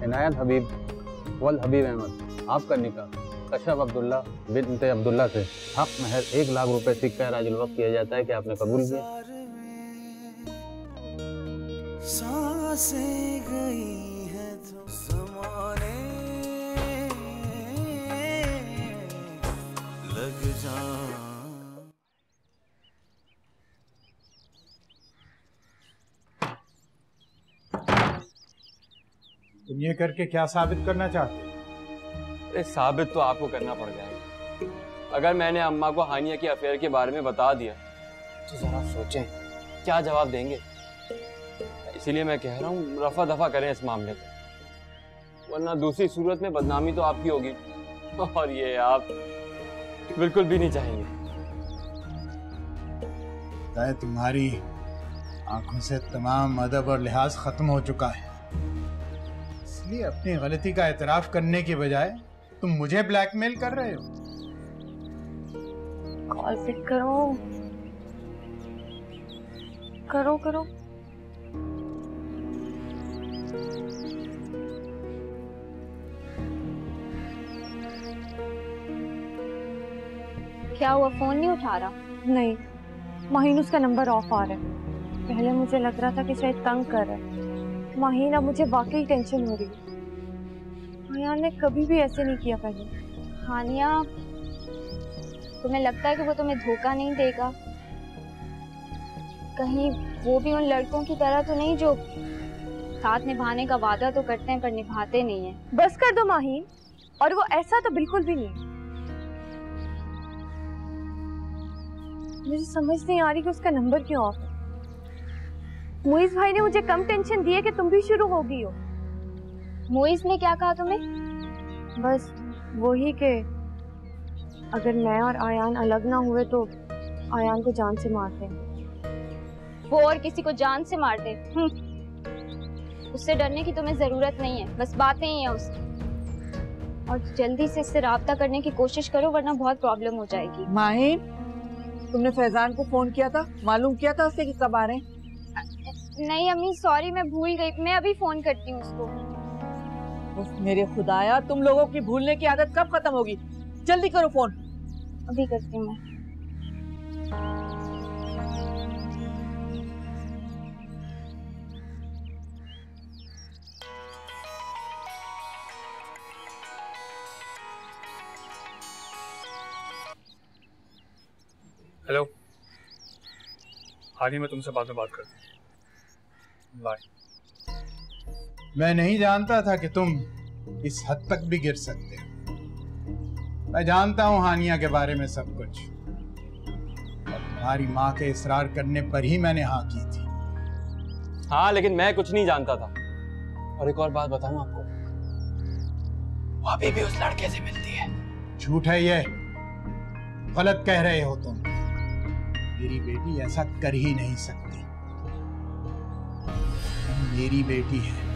इनायत हबीब वल हबीब अहमद आपका निकाह कशफ अब्दुल्ला बिन्त अब्दुल्ला से हक महर 1 लाख रुपए सिक्का राजुल वक्त किया जाता है कि आपने कबूल किया। सांसें गई हैं तो ज़माने लग जा। तुम ये करके क्या साबित करना चाहते हो? अरे साबित तो आपको करना पड़ जाएगा। अगर मैंने अम्मा को हानिया के अफेयर के बारे में बता दिया तो जरा सोचें क्या जवाब देंगे। इसीलिए मैं कह रहा हूँ रफा दफा करें इस मामले को, वरना दूसरी सूरत में बदनामी तो आपकी होगी और ये आप बिल्कुल भी नहीं चाहेंगे। तुम्हारी आंखों से तमाम अदब और लिहाज खत्म हो चुका है, इसलिए अपनी गलती का एतराफ करने के बजाय तुम मुझे ब्लैकमेल कर रहे हो। कॉल पिक करो करो करो। क्या हुआ, फोन नहीं उठा रहा? नहीं, माहीन उसका नंबर ऑफ आ रहा है। पहले मुझे लग रहा था कि शायद तंग कर रहा है, माहीन अब मुझे वाकई टेंशन हो रही है। आयान ने कभी भी ऐसे नहीं किया पहले। हानिया, तुम्हें लगता है कि वो तुम्हें धोखा नहीं देगा? कहीं वो भी उन लड़कों की तरह तो नहीं जो साथ निभाने का वादा तो करते हैं पर निभाते नहीं है? बस कर दो माहीन, और वो ऐसा तो बिल्कुल भी नहीं। मुझे समझ नहीं आ रही कि उसका नंबर क्यों ऑफ है। मुइज़ भाई ने मुझे कम टेंशन दी है कि तुम भी शुरू हो गई हो। मुइज़ ने क्या कहा तुम्हें? बस वही के अगर मैं और आयान अलग ना हुए तो आयान को जान से मारते हैं। वो और किसी को जान से मार दे? उससे डरने की तुम्हें जरूरत नहीं है, बस बातें ही हैं उसकी। और जल्दी से इससे राब्ता करने की कोशिश करो वरना बहुत प्रॉब्लम हो जाएगी। माहिन, तुमने फैजान को फोन किया था? मालूम किया था उससे कि कब आ रहे हैं? नहीं अम्मी, सॉरी, मैं भूल गई। मैं अभी फोन करती हूँ उसको। मेरे खुदाया, तुम लोगों की भूलने की आदत कब खत्म होगी? जल्दी करो फोन। अभी करती हूँ मैं। हेलो हानिया, मैं तुमसे बाद में बात करता हूँ। बाय। मैं नहीं जानता था कि तुम इस हद तक भी गिर सकते हो। मैं जानता हूँ हानिया के बारे में सब कुछ, और तुम्हारी माँ के इसरार करने पर ही मैंने हाँ की थी। हाँ, लेकिन मैं कुछ नहीं जानता था। और एक और बात बताऊं आपको, वो अभी भी उस लड़के से मिलती है। झूठ है ये, गलत कह रहे हो तुम। मेरी बेटी ऐसा कर ही नहीं सकती। मेरी बेटी है,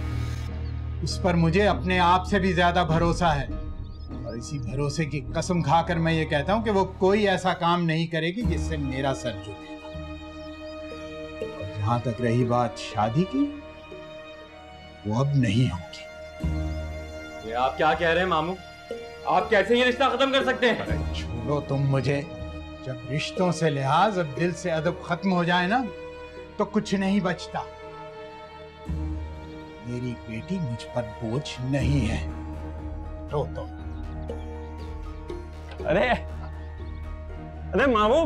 उस पर मुझे अपने आप से भी ज्यादा भरोसा है, और इसी भरोसे की कसम खाकर मैं ये कहता हूं कि वो कोई ऐसा काम नहीं करेगी जिससे मेरा सर झुके। और जहां तक रही बात शादी की, वो अब नहीं होगी। ये आप क्या कह रहे हैं मामू? आप कैसे ये रिश्ता खत्म कर सकते हैं? अरे छोड़ो तुम मुझे। जब रिश्तों से लिहाज और दिल से अदब खत्म हो जाए ना, तो कुछ नहीं बचता। मेरी बेटी मुझ पर बोझ नहीं है। रो तो। अरे अरे मामू।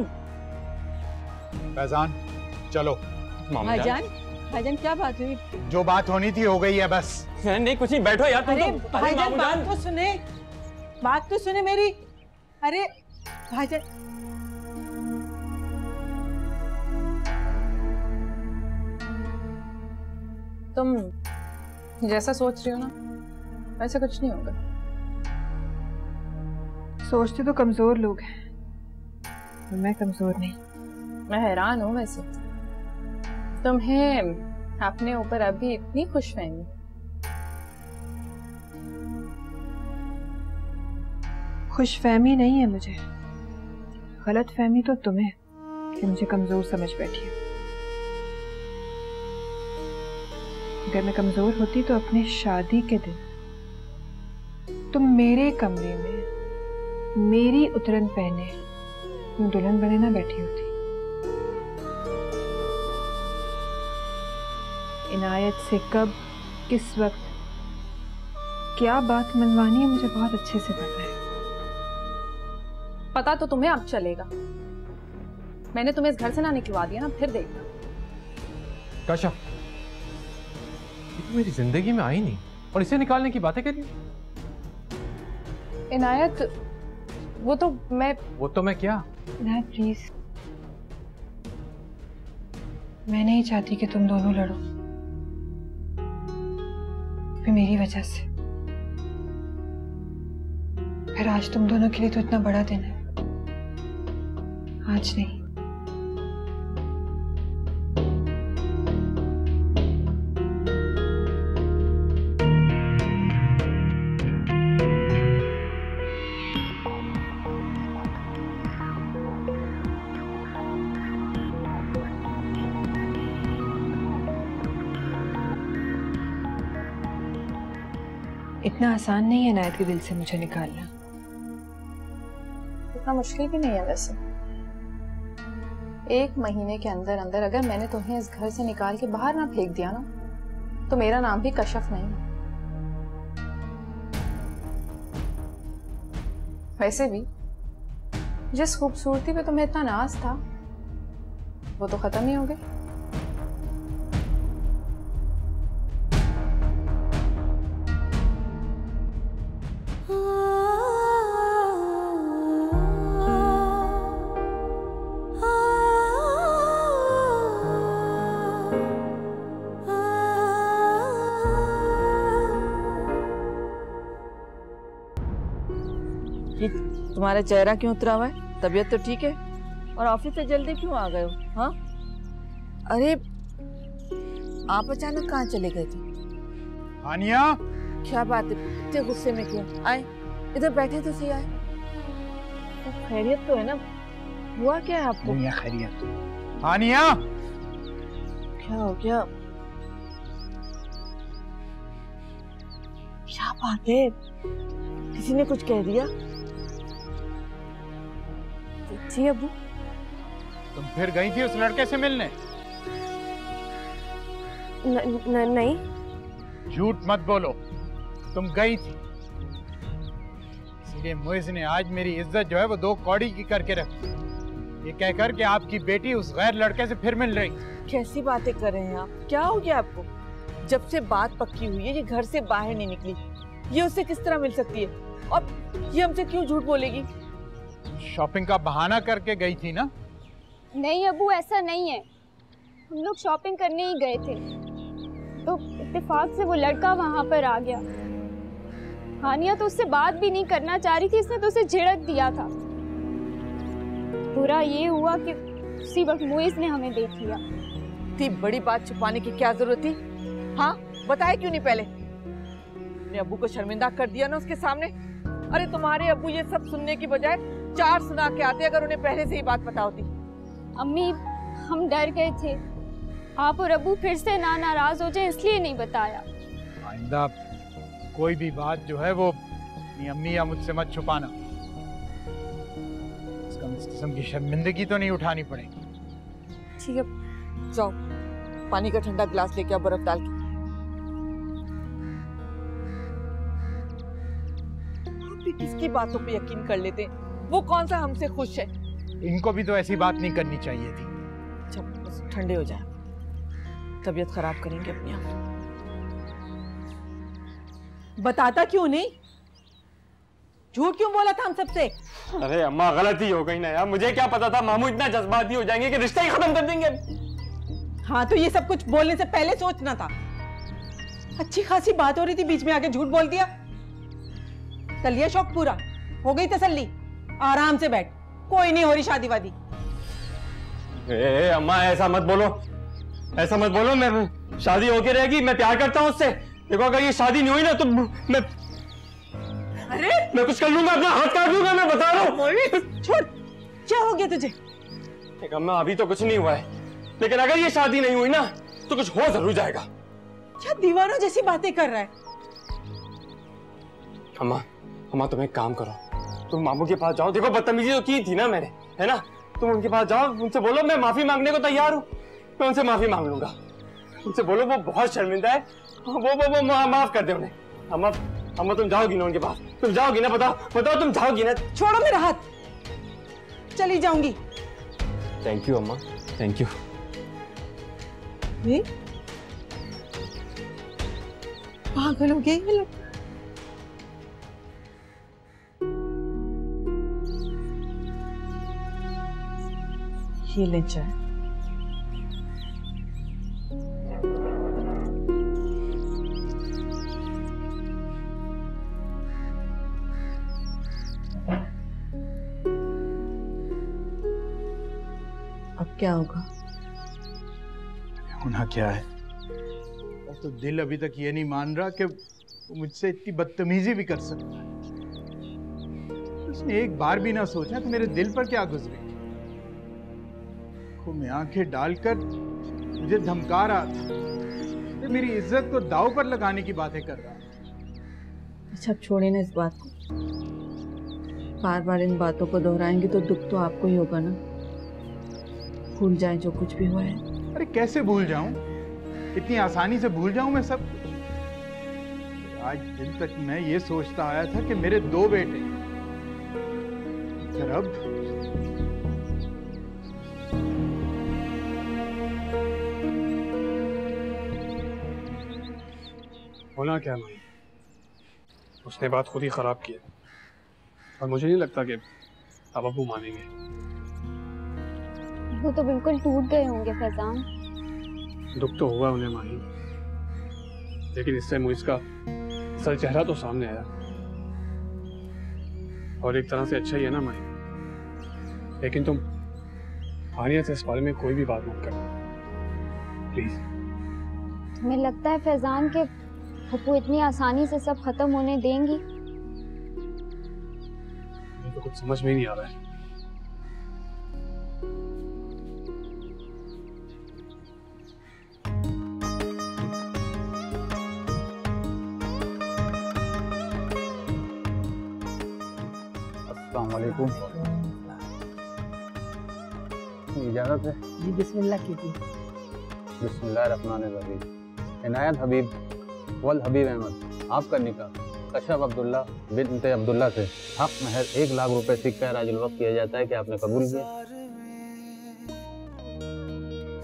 फैजान चलो। भाईजान, भाईजान क्या बात हुई? जो बात होनी थी हो गई है बस। नहीं कुछ नहीं, बैठो यार। अरे भाईजान बात तो सुने, बात तो सुने मेरी। अरे भाईजान, तुम जैसा सोच रही हो ना वैसे कुछ नहीं होगा। सोचते तो कमजोर लोग हैं, मैं कमजोर नहीं। मैं हैरान हूँ वैसे, तुम्हें अपने ऊपर अभी इतनी खुशफहमी। खुशफहमी नहीं है मुझे, गलत फहमी तो तुम्हें कि मुझे कमजोर समझ बैठी है। अगर मैं कमजोर होती तो अपनी शादी के दिन तुम मेरे कमरे में मेरी उतरन पहने दुल्हन बने ना बैठी होती। इनायत से कब, किस वक्त, क्या बात मनवानी है मुझे बहुत अच्छे से पता है। पता तो तुम्हें अब चलेगा। मैंने तुम्हें इस घर से ना निकलवा दिया ना, फिर देखना। कशा, ये तो मेरी जिंदगी में आई नहीं और इसे निकालने की बातें कर रही है। इनायत, वो तो मैं क्या? इनायत प्लीज, मैं नहीं चाहती कि तुम दोनों लड़ो, फिर मेरी वजह से। फिर आज तुम दोनों के लिए तो इतना बड़ा दिन है, आज नहीं। इतना आसान नहीं है इनायत के दिल से मुझे निकालना। इतना मुश्किल भी नहीं है वैसे। 1 महीने के अंदर अंदर अगर मैंने तुम्हें इस घर से निकाल के बाहर ना फेंक दिया ना, तो मेरा नाम भी कशफ नहीं। वैसे भी जिस खूबसूरती पे तुम्हें इतना नाज था, वो तो खत्म ही हो गई। तुम्हारा चेहरा क्यों उतरा हुआ है? तबीयत तो ठीक है? और ऑफिस से जल्दी क्यों आ गए हो? हाँ, अरे आप अचानक कहाँ चले गए थे? हानिया, क्या बात है, इतने गुस्से में क्यों? आए इधर बैठे तो सही। आए, तो खैरियत तो है ना? हुआ क्या है आपको? खैरियत। हानिया, क्या हो गया? क्या बात है, किसी ने कुछ कह दिया? जी अबू। तुम फिर गई थी उस लड़के से मिलने? नहीं। झूठ मत बोलो, तुम गई थी। इसीलिए मुइज़ ने आज मेरी इज्जत जो है वो 2 कौड़ी की करके रखी, ये कहकर कि आपकी बेटी उस गैर लड़के से फिर मिल रही। कैसी बातें कर रहे हैं आप? क्या हो गया आपको? जब से बात पक्की हुई है ये घर से बाहर नहीं निकली, ये उससे किस तरह मिल सकती है? और ये हमसे क्यों झूठ बोलेगी? शॉपिंग का बहाना करके गई थी ना? नहीं अबू, ऐसा नहीं है। हम लोग शॉपिंग करने ही गए थे, तो इत्तेफाक से वो लड़का वहां पर आ गया। हानिया तो उससे बात भी नहीं करना चाह रही थी, इसने तो उसे झिड़क दिया था। बुरा ये हुआ कि उसी वक्त मुइज़ ने हमें देख लिया। इतनी बड़ी बात छुपाने की क्या जरूरत थी? हाँ, बताया क्यों नहीं पहले? अपने अब्बू को शर्मिंदा कर दिया ना उसके सामने। अरे तुम्हारे अब्बू ये सब सुनने की बजाय 4 सुना के आते अगर उन्हें पहले से ही बात पता होती। अम्मी, हम डर गए थे आप और अब्बू फिर से नाराज हो जाए, इसलिए नहीं बताया। आइंदा कोई भी बात जो है वो अपनी अम्मी या मुझसे मत छुपाना। इस किस्म की शर्मिंदगी तो नहीं उठानी पड़ेगी। ठीक है, जाओ पानी का ठंडा गिलास लेके आओ, बर्फ डाल के। किसकी बातों पे यकीन कर लेते हैं? वो कौन सा हमसे खुश है? इनको भी तो ऐसी बात नहीं करनी चाहिए थी। अच्छा बस ठंडे हो जाए, तबीयत खराब करेंगे अपनी आप। बताता क्यों नहीं? झूठ क्यों बोला था हम सबसे? अरे अम्मा, गलती हो गई ना यार, मुझे क्या पता था मामू इतना जज्बाती हो जाएंगे कि रिश्ता ही खत्म कर देंगे। हाँ तो ये सब कुछ बोलने से पहले सोचना था। अच्छी खासी बात हो रही थी, बीच में आके झूठ बोल दिया। कर लिया शौक पूरा, हो गई तसल्ली? आराम से बैठ, कोई नहीं हो रही शादी वादी। अम्मा ऐसा मत बोलो, ऐसा मत बोलो। मैं शादी होके रहेगी, मैं प्यार करता हूँ उससे। देखो अगर ये शादी नहीं हुई ना तो मैं कुछ कर लूंगा, अपना हाथ काट लूंगा, मैं बता रहा हूँ। छोड़, क्या हो गया तुझे? अम्मा अभी तो कुछ नहीं हुआ है, लेकिन अगर ये शादी नहीं हुई ना तो कुछ हो जरूर जाएगा। क्या दीवारों जैसी बातें कर रहा है? अम्मा अम्मा तुम एक काम करो, तुम मामू के पास जाओ। देखो बदतमीजी तो की थी ना मैंने, है ना? तुम उनके पास जाओ, उनसे बोलो मैं माफी मांगने को तैयार हूँ, मैं उनसे माफी मांग लूंगा। उनसे बोलो वो बहुत शर्मिंदा है, वो माफ कर दे उन्हें। अम्मा तुम जाओगी ना उनके पास? तुम जाओगी ना? बताओ तुम जाओगी ना? छोड़ो मेरा हाथ, चली जाऊंगी। थैंक यू अम्मा, थैंक यू। पागल हो गए ये लोग। ये ले चाय। अब क्या होगा? होना क्या है? अब तो दिल अभी तक ये नहीं मान रहा कि वो मुझसे इतनी बदतमीजी भी कर सकता है। उसने एक बार भी ना सोचा कि मेरे दिल पर क्या गुजरे। आंखों में आंखें डालकर मुझे धमका रहा था, ये मेरी इज्जत को दांव पर लगाने की बातें कर रहा है। अच्छा छोड़े ना इस बात को, बार बार इन बातों को दोहराएंगे तो दुख तो आपको ही होगा ना। भूल जाए जो कुछ भी हुआ है। अरे कैसे भूल जाऊं? इतनी आसानी से भूल जाऊं मैं सब? आज दिन तक मैं ये सोचता आया था कि मेरे 2 बेटे, फिर अब होना क्या माई, उसने बात खुद ही खराब की है और मुझे नहीं लगता कि अब अबू मानेंगे। वो तो बिल्कुल टूट गए होंगे फैजान। दुख तो हुआ उन्हें माही, लेकिन इससे मुझ का असल चेहरा तो सामने आया और एक तरह से अच्छा ही है ना माही। लेकिन तुम हानिया से इस बारे में कोई भी बात मत करना प्लीज। तुम्हें लगता है फैजान के पप्पू इतनी आसानी से सब खत्म होने देंगी? मुझे तो कुछ समझ में ही नहीं आ रहा है। अस्सलामुअलैकुम। इजाज़त है? जी बिस्मिल्लाह कीजिए। बिस्मिल्लाहिर्रहमानिर्रहीम। इनायत हबीब वल हबीब अहमद, आपका निकाह कशफ अब्दुल्ला बिन्ते अब्दुल्ला से हक महर 1 लाख रुपए सिक्का राजुल वक्त किया जाता है कि आपने कबूल किया?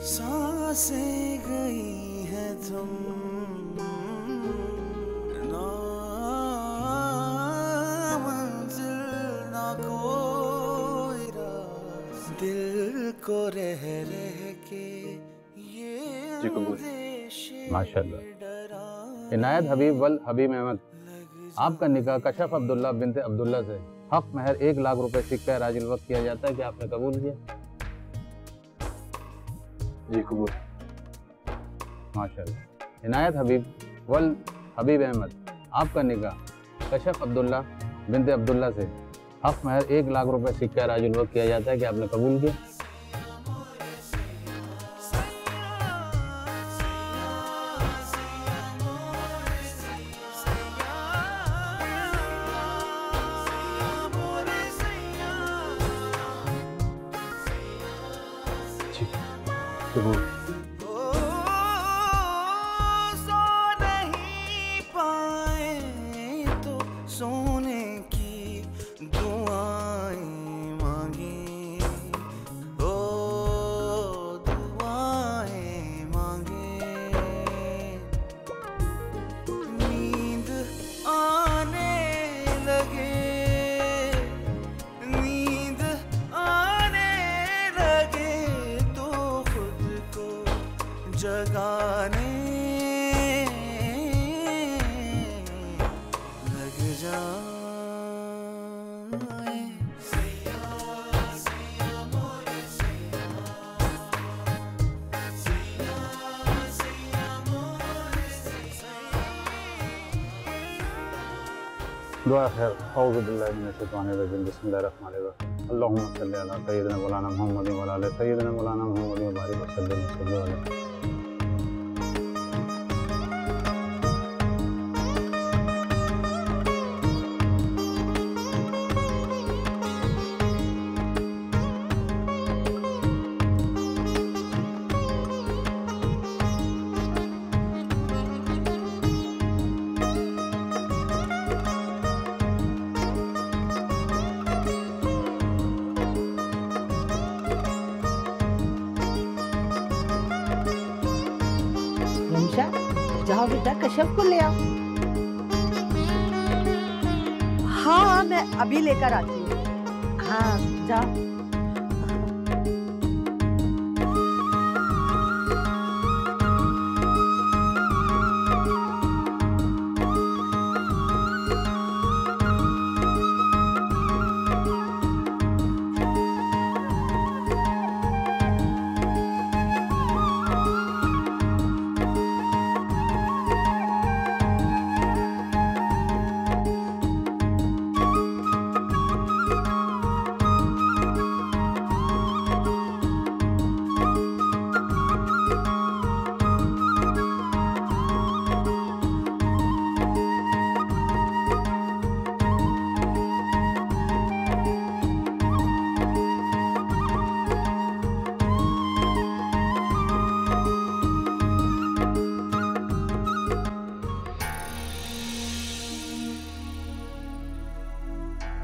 सांसें गई है तुम ना मंजिल ना कोई रास्ता, दिल को रह के ये माशाअल्लाह। इनायत हबीब वल हबीब अहमद, आपका निकाह कशफ अब्दुल्ला बिन्ते अब्दुल्ला से हक महर 1 लाख रुपए सिक्का राजुल वक्त किया जाता है कि आपने कबूल किया? जी कबूल। माशाअल्लाह। इनायत हबीब वल हबीब अहमद, आपका निकाह कशफ अब्दुल्ला बिन्ते अब्दुल्ला से हक महर 1 लाख रुपए सिक्का राजुल वक्त किया जाता है कि आपने कबूल किया? कबूल। सो नहीं पाए तो सोने की दुआएं मांगे, ओ दुआएं मांगे। नींद आने लगे, नींद आने लगे तो खुद को जगाने लग जाए। दुआ खैर। औज़ु बिल्लाहि मिनश शैतानिर रजीम। बिस्मिल्लाहिर्रहमानिर्रहीम। अल्लाहुम्मा सल्लि अला सय्यिदिना मौलाना मुहम्मद व अला आलि सय्यिदिना मौलाना मुहम्मद व बारिक वसल्लिम अलैहि। जाओ बेटा, कश्यप को ले आओ। हाँ मैं अभी लेकर आती हूँ। हाँ जाओ।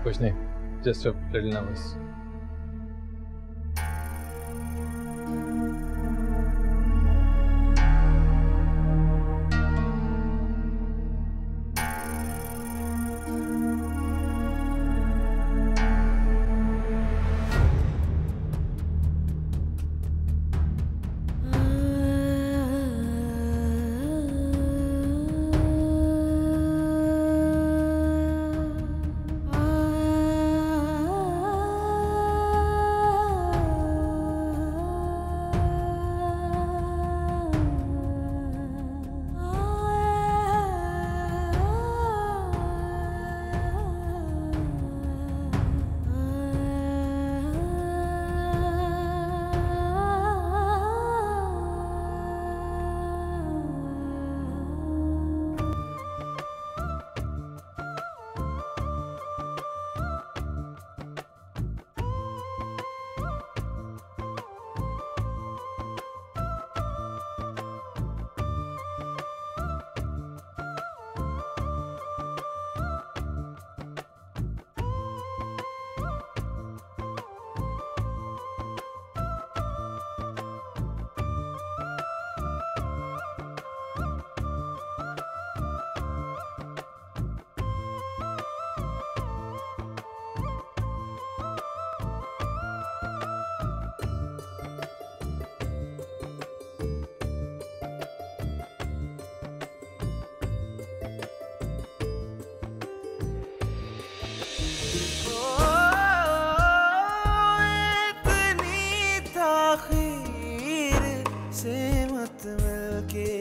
कुछ नहीं, just a little nervous.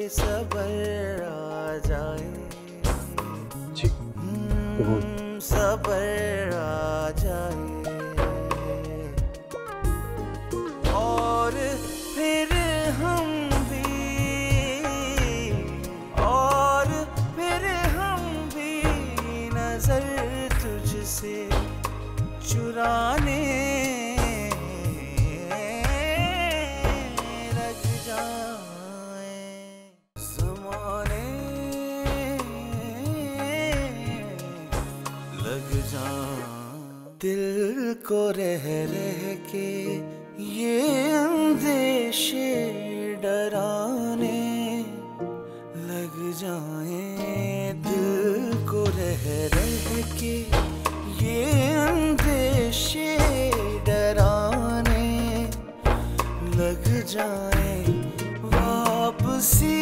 सबर आ जाए, सबर आ जाए और फिर हम भी नजर तुझसे चुराने लग जाए। ज़माने लग जाए दिल को रह के ये अंदेशे डराने लग जाए। दिल को रह के ये अंदेशे डराने लग जाए। वापसी